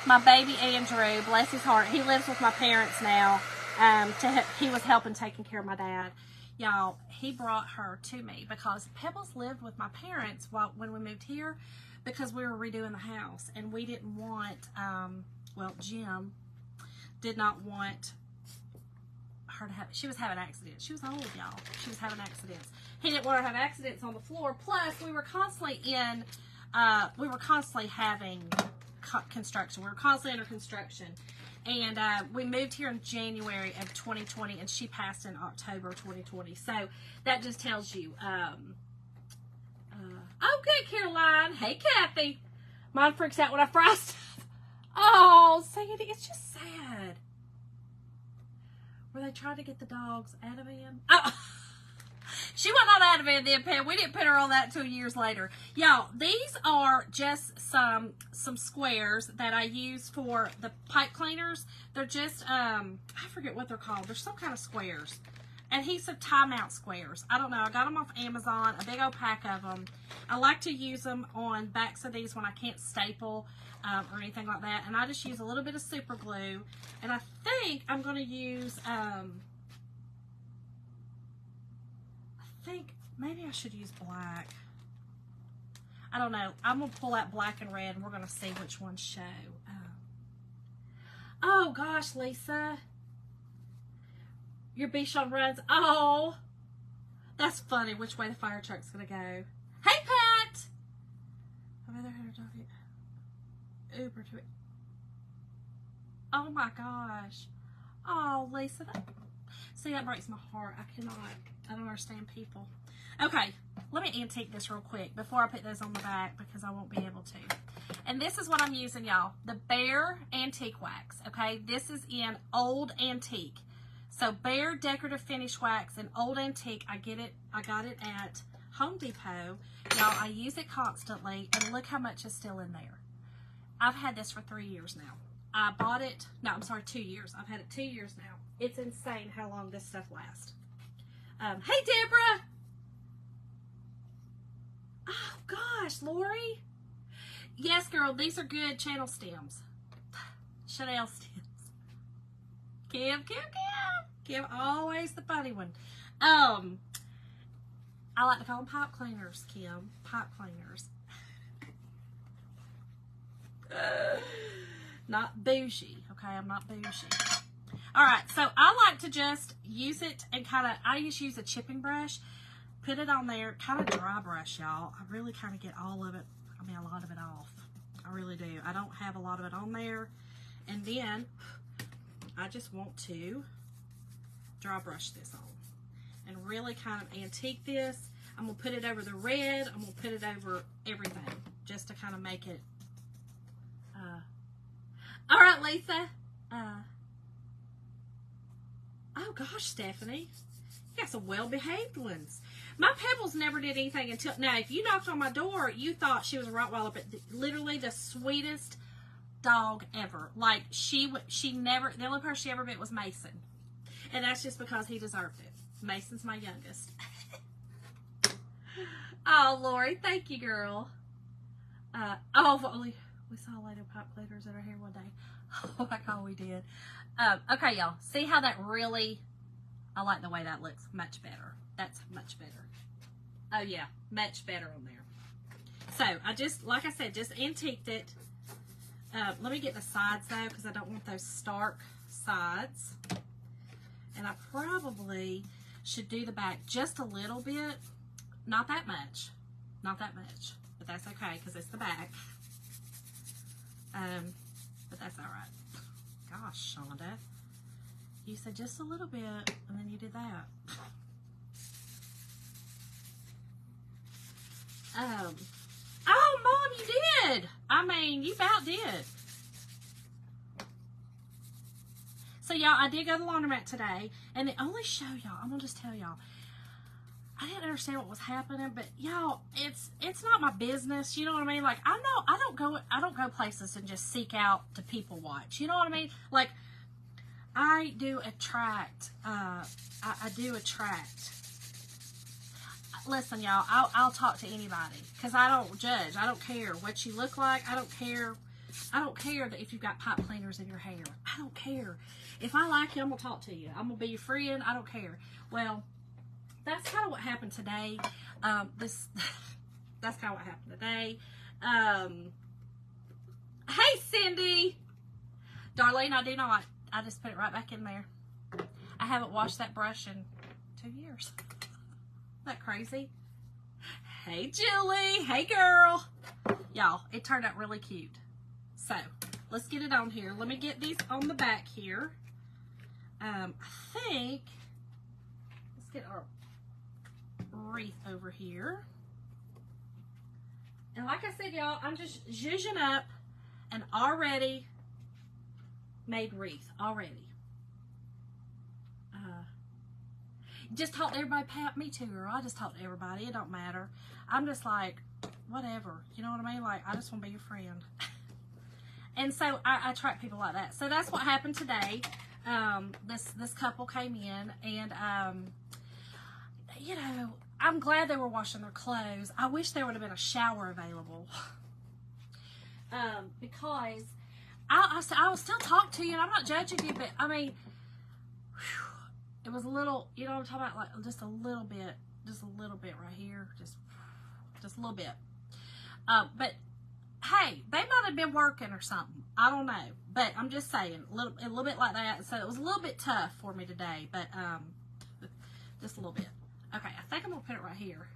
my baby Andrew, bless his heart, he lives with my parents now. He was helping taking care of my dad. Y'all, he brought her to me because Pebbles lived with my parents when we moved here because we were redoing the house. And we didn't want, well, Jim did not want her to have, she was having accidents. She was old, y'all. She was having accidents. He didn't want her to have accidents on the floor. Plus, we were constantly having construction. We were constantly under construction. And we moved here in January of 2020, and she passed in October 2020. So that just tells you. Okay, Caroline. Hey, Kathy. Mine freaks out when I fry stuff. Oh, Sandy, it's just sad. Were they trying to get the dogs out of him? Oh. She wasn't on Ativan then, Pam. We didn't put her on that until years later. Y'all, these are just some squares that I use for the pipe cleaners. They're just, I forget what they're called. They're some kind of squares. Adhesive tie-mount squares. I don't know. I got them off Amazon, a big old pack of them. I like to use them on backs of these when I can't staple or anything like that. And I just use a little bit of super glue. And I think I'm going to use... I think maybe I should use black. I don't know. I'm going to pull out black and red, and we're going to see which ones show. Oh, gosh, Lisa. Your Bichon runs. Oh, that's funny. Which way the fire truck's going to go. Hey, Pat. I've either had a dog Uber to it. Oh, my gosh. Oh, Lisa. See, that breaks my heart. I don't understand people. Okay, let me antique this real quick before I put those on the back because I won't be able to. And this is what I'm using, y'all. The Bear Antique Wax, okay? This is in Old Antique. So Bear Decorative Finish Wax in Old Antique. I got it at Home Depot. Y'all, I use it constantly, and look how much is still in there. I've had this for 3 years now. I bought it, no, I'm sorry, 2 years. I've had it 2 years now. It's insane how long this stuff lasts. Hey, Deborah. Oh, gosh, Lori. Yes, girl, these are good channel stems. Chanel stems. Kim, always the funny one. I like to call them pipe cleaners, Kim. Pipe cleaners. Not bougie, okay? I'm not bougie. All right, so I like to just use it and I just use a chipping brush, put it on there, kind of dry brush, y'all. I really kind of get all of it, a lot of it off. I really do. I don't have a lot of it on there. And then I just want to dry brush this on and really kind of antique this. I'm going to put it over the red. I'm going to put it over everything just to kind of make it right, Lisa. Oh gosh, Stephanie, you got some well-behaved ones. My Pebbles never did anything until now. If you knocked on my door, you thought she was a Rottweiler, but literally the sweetest dog ever. Like she never. The only person she ever met was Mason, and that's just because he deserved it. Mason's my youngest. Oh, Lori, thank you, girl. We saw lady pipe cleaners in her hair one day. Oh my God, we did. Okay, y'all. See how that really, I like the way that looks much better. That's much better. Oh yeah, much better on there. So I just, like I said, just antiqued it. Let me get the sides though, because I don't want those stark sides. And I probably should do the back just a little bit. Not that much. Not that much. But that's okay, because it's the back. But that's all right. Gosh, Shonda. You said just a little bit, and then you did that. Oh, Mom, you did. I mean, you about did. So, y'all, I did go to the laundromat today, and it only show y'all. I'm gonna just tell y'all. I didn't understand what was happening, but y'all, it's not my business. You know what I mean? Like, I know I don't go places and just seek out to people watch. You know what I mean? Like, I do attract. I do attract. Listen, y'all, I'll talk to anybody because I don't judge. I don't care what you look like. I don't care. I don't care that if you've got pipe cleaners in your hair. I don't care. If I like you, I'm gonna talk to you. I'm gonna be your friend. I don't care. Well, that's kind of what happened today. That's kind of what happened today. Hey, Cindy. Darlene, I do not. I just put it right back in there. I haven't washed that brush in 2 years. Isn't that crazy? Hey, Julie. Hey, girl. Y'all, it turned out really cute. So, let's get it on here. Let me get these on the back here. I think, let's get our wreath over here. And like I said, y'all, I'm just zhuzhing up an already made wreath. Already. Just talk to everybody, Pat. Me too, girl. I just talk to everybody. It don't matter. I'm just like, whatever. You know what I mean? Like, I just want to be your friend. And so I attract people like that. So that's what happened today. This couple came in, and you know, I'm glad they were washing their clothes. I wish there would have been a shower available. Because I will still talk to you, and I'm not judging you, but I mean, whew, it was a little, you know what I'm talking about, like just a little bit right here, just a little bit. But hey, they might have been working or something. I don't know, but I'm just saying a little bit like that. So it was a little bit tough for me today, but just a little bit. Okay, I think I'm gonna put it right here.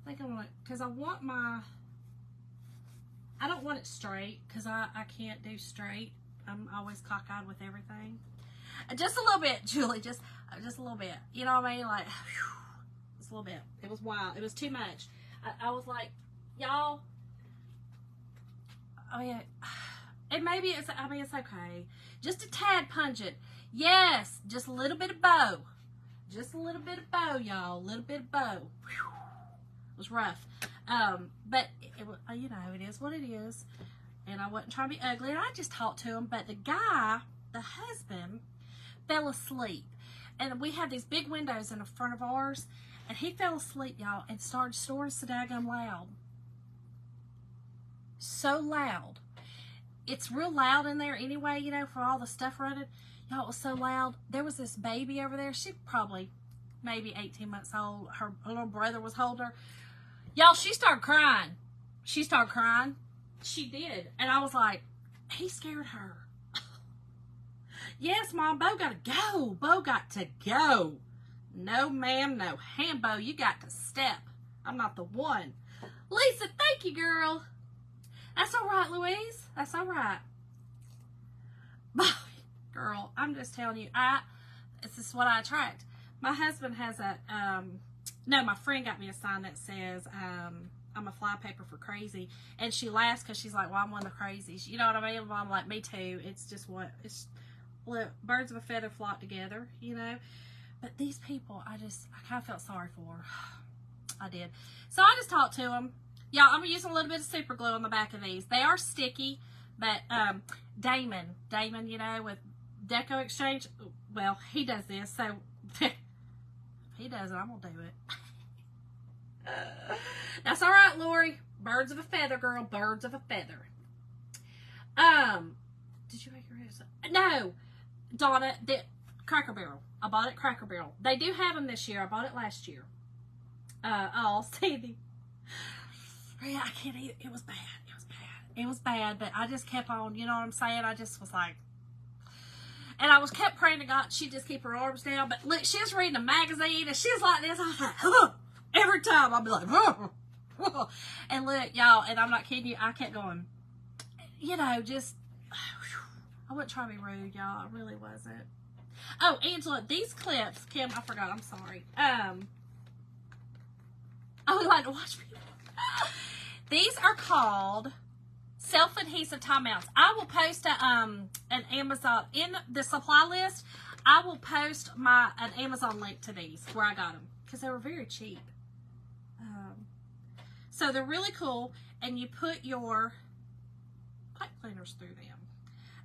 I think I'm gonna, because I don't want it straight, because I can't do straight. I'm always cockeyed with everything. Just a little bit, Julie, just a little bit. You know what I mean? Like, whew, just a little bit. It was wild. It was too much. I was like, y'all, I mean, and maybe it's, I mean, it's okay. Just a tad pungent. Yes, just a little bit of bow. Just a little bit of bow, y'all. A little bit of bow. Whew. It was rough. But, it was, you know, it is what it is. And I wasn't trying to be ugly. And I just talked to him. But the guy, the husband, fell asleep. And we had these big windows in the front of ours. And he fell asleep, y'all, and started snoring so daggone loud. So loud. It's real loud in there anyway, you know, for all the stuff running. Y'all, it was so loud. There was this baby over there. She probably maybe 18 months old. Her little brother was holding her. Y'all, she started crying. She started crying. She did. And I was like, he scared her. Yes, Mom, Bo got to go. Bo got to go. No, ma'am, no. Hambo, you got to step. I'm not the one. Lisa, thank you, girl. That's all right, Louise. That's all right. Girl, I'm just telling you, this is what I attract. My husband has a, no, my friend got me a sign that says, I'm a flypaper for crazy. And she laughs because she's like, well, I'm one of the crazies. You know what I mean? Well, I'm like, me too. It's just what, it's, look, birds of a feather flock together, you know. But these people, I kind of felt sorry for. I did. So I just talked to them. Y'all, I'm using a little bit of super glue on the back of these. They are sticky, but Damon, you know, with Deco Exchange, well, he does this, so if he does it, I'm going to do it. That's all right, Lori. Birds of a feather, girl. Birds of a feather. Did you make your ribs? No, Donna, the Cracker Barrel. I bought it at Cracker Barrel. They do have them this year. I bought it last year. Sandy. Yeah, I can't eat it. It was bad. It was bad, but I just kept on, you know what I'm saying? I just was like, and I kept praying to God she'd just keep her arms down. But look, she was reading a magazine and she was like this. I was like, huh. Every time I'd be like, huh. And look, y'all, and I'm not kidding you, I kept going, you know, just, I wasn't trying to be rude, y'all. I really wasn't. Oh, Angela, these clips, Kim, I forgot, I'm sorry. I would like to watch people. These are called self-adhesive tie mounts. I will post an Amazon, in the supply list, I will post an Amazon link to these, where I got them, because they were very cheap. So they're really cool, and you put your pipe cleaners through them.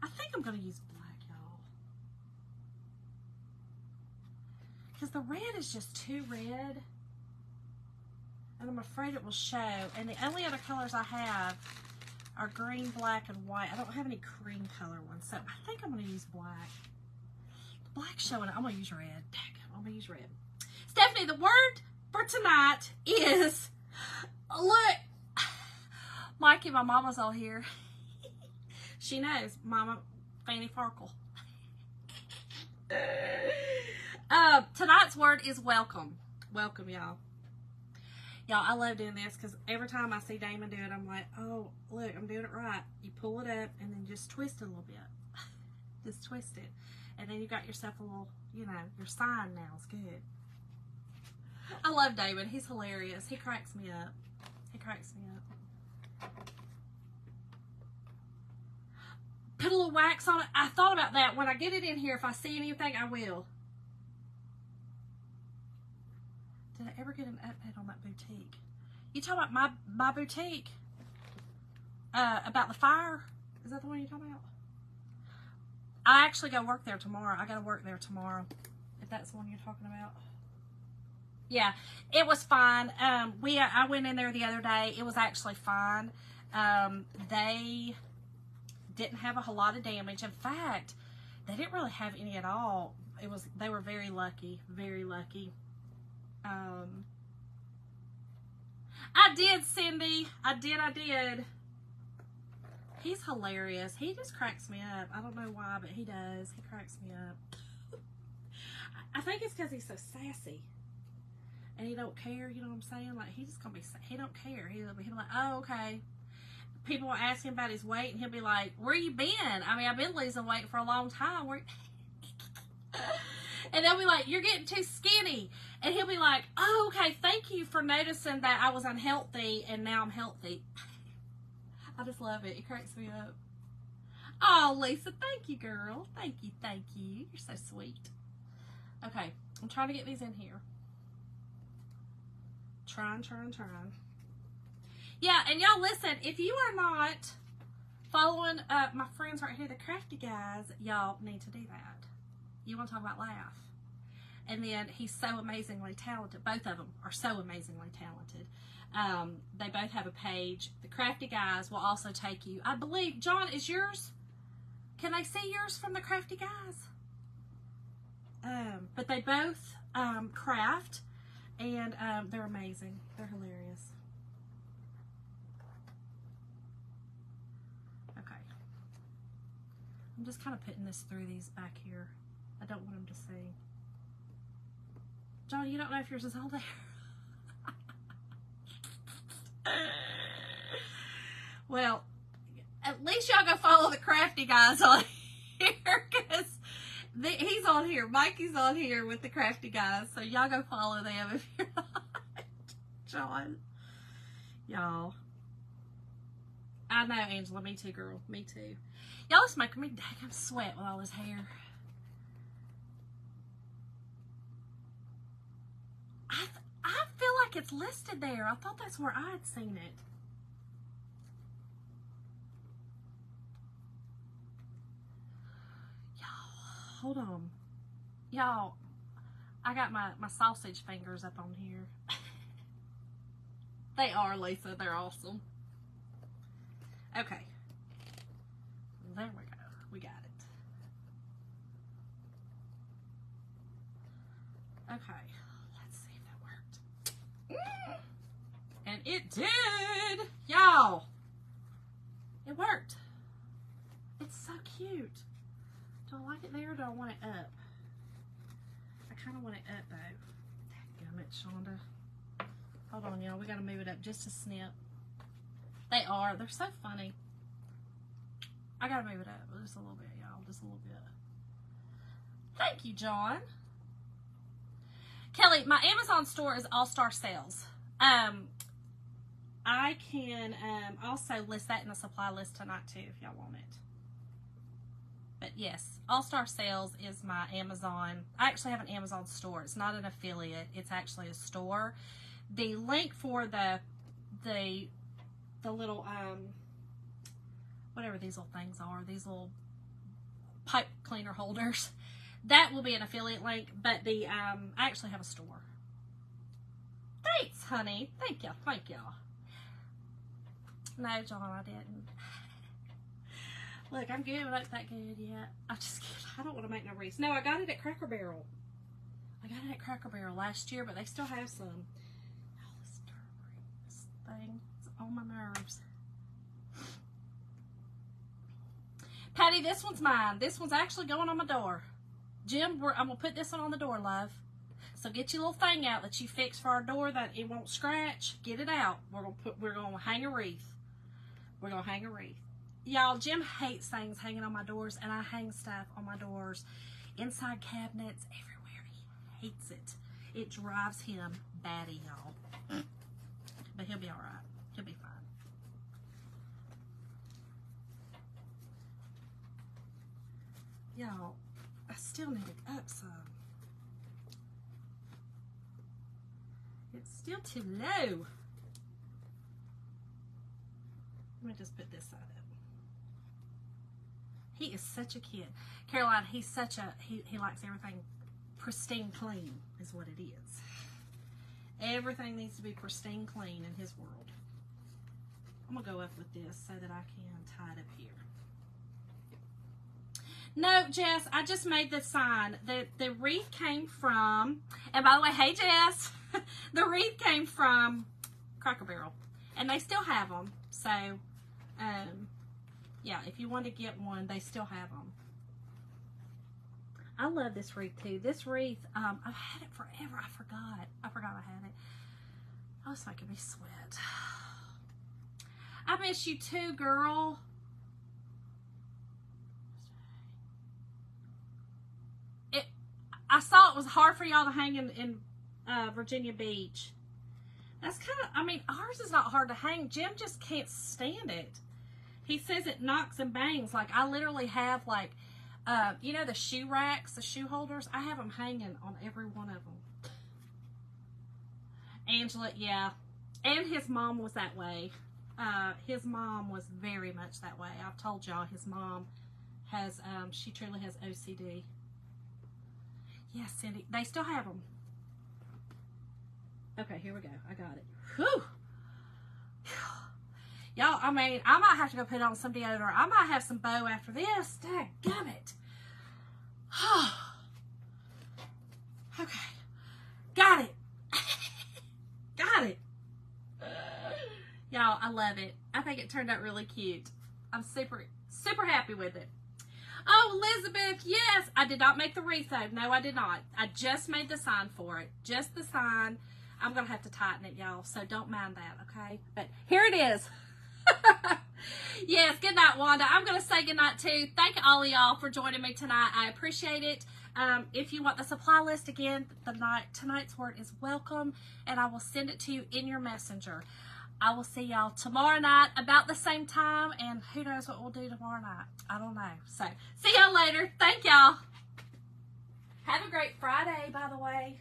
I think I'm going to use black, y'all, because the red is just too red, and I'm afraid it will show. And the only other colors I have are green, black, and white. I don't have any cream color ones, so I think I'm going to use black. The black's showing. I'm going to use red. I'm going to use red. Stephanie, the word for tonight is, look, Mikey, my mama's all here. She knows, Mama Fanny Farkle. Tonight's word is welcome. Welcome, y'all. Y'all, I love doing this because every time I see Damon do it, I'm like, oh, look, I'm doing it right. You pull it up and then just twist it a little bit. Just twist it. And then you got yourself a little, you know, your sign now is good. I love Damon. He's hilarious. He cracks me up. He cracks me up. Put a little wax on it. I thought about that. When I get it in here, if I see anything, I will. Did I ever get an update on that boutique? You talking about my boutique? About the fire? Is that the one you're talking about? I actually go work there tomorrow. I got to work there tomorrow. If that's the one you're talking about. Yeah, it was fine. I went in there the other day. It was actually fine. They didn't have a whole lot of damage. In fact, they didn't really have any at all. They were very lucky. Very lucky. I did, Cindy. I did. He's hilarious. He just cracks me up. I don't know why, but he does. He cracks me up. I think it's because he's so sassy. And he don't care, you know what I'm saying? Like, he's just gonna be, he don't care. He'll be like, oh, okay. People will ask him about his weight, and he'll be like, where you been? I mean, I've been losing weight for a long time. And they'll be like, you're getting too skinny. And he'll be like, oh, okay, thank you for noticing that I was unhealthy, and now I'm healthy. I just love it. It cracks me up. Oh, Lisa, thank you, girl. Thank you. You're so sweet. Okay, I'm trying to get these in here. Trying. Yeah, and y'all listen, if you are not following my friends right here, the Crafty Guys, y'all need to do that. You want to talk about laugh. And then he's so amazingly talented. Both of them are so amazingly talented. They both have a page. The Crafty Guys will also take you. I believe, John, is yours? Can I see yours from the Crafty Guys? But they both craft, and they're amazing. They're hilarious. Okay. I'm just kind of putting this through these back here. I don't want them to see. John, you don't know if yours is all there. Well, at least y'all go follow the Crafty Guys on here, because he's on here. Mikey's on here with the Crafty Guys, so y'all go follow them if you're not. John. Y'all. I know, Angela. Me too, girl. Me too. Y'all, it's making me damn sweat with all this hair. I feel like it's listed there. I thought that's where I had seen it. Y'all, hold on. Y'all, I got my sausage fingers up on here. They are, Lisa. They're awesome. Okay. There we go. We got it. Okay. Let's see if that worked. And it did! Y'all! It worked. It's so cute. Do I like it there or do I want it up? I kind of want it up though. Dadgummit, Shonda. Hold on, y'all. We got to move it up just a snip. They are. They're so funny. I got to move it up just a little bit, y'all. Just a little bit. Thank you, John. Kelly, my Amazon store is All-Star Sales. I can also list that in the supply list tonight, too, if y'all want it. But, yes, All-Star Sales is my Amazon. I actually have an Amazon store. It's not an affiliate. It's actually a store. The link for the little, whatever these little things are, these little pipe cleaner holders, that will be an affiliate link, but the, I actually have a store. Thanks, honey. Thank y'all. Thank y'all. No, John, I didn't. Look, I'm good, but not that good yet. I don't want to make no wreaths. No, I got it at Cracker Barrel. I got it at Cracker Barrel last year, but they still have some. This thing is on my nerves. Patty, this one's mine. This one's actually going on my door. Jim, I'm going to put this one on the door, love. So get your little thing out that you fixed for our door that it won't scratch. Get it out. We're going to hang a wreath. We're going to hang a wreath. Y'all, Jim hates things hanging on my doors, and I hang stuff on my doors, inside cabinets, everywhere. He hates it. It drives him batty, y'all. But he'll be all right. He'll be fine. Y'all, I still need it up some. It's still too low. Let me just put this side up. He is such a kid. Caroline, he's such a, he likes everything pristine clean is what it is. Everything needs to be pristine clean in his world. I'm going to go up with this so that I can tie it up here. No, Jess, I just made the sign. The wreath came from, and by the way, hey, Jess, the wreath came from Cracker Barrel, and they still have them. So, yeah, if you want to get one, they still have them. I love this wreath, too. This wreath, I've had it forever. I forgot I had it. Oh, it's making me sweat. I miss you, too, girl. I saw it was hard for y'all to hang in Virginia Beach. That's kind of, I mean, ours is not hard to hang. Jim just can't stand it. He says it knocks and bangs. Like, I literally have, like, you know, the shoe racks, the shoe holders? I have them hanging on every one of them. Angela, yeah. And his mom was that way. His mom was very much that way. I've told y'all his mom has, she truly has OCD. Yes, Cindy. They still have them. Okay, here we go. I got it. Whew. Y'all, I mean, I might have to go put on some deodorant. I might have some bow after this. Dadgummit. Okay. Got it. Got it. Y'all, I love it. I think it turned out really cute. I'm super, super happy with it. Oh, Elizabeth, yes. I did not make the wreath, though. No, I did not. I just made the sign for it. Just the sign. I'm going to have to tighten it, y'all, so don't mind that, okay? But here it is. Yes, good night, Wanda. I'm going to say good night, too. Thank all of y'all for joining me tonight. I appreciate it. If you want the supply list again, tonight's word is welcome, and I will send it to you in your messenger. I will see y'all tomorrow night about the same time, and who knows what we'll do tomorrow night. I don't know. So, see y'all later. Thank y'all. Have a great Friday, by the way.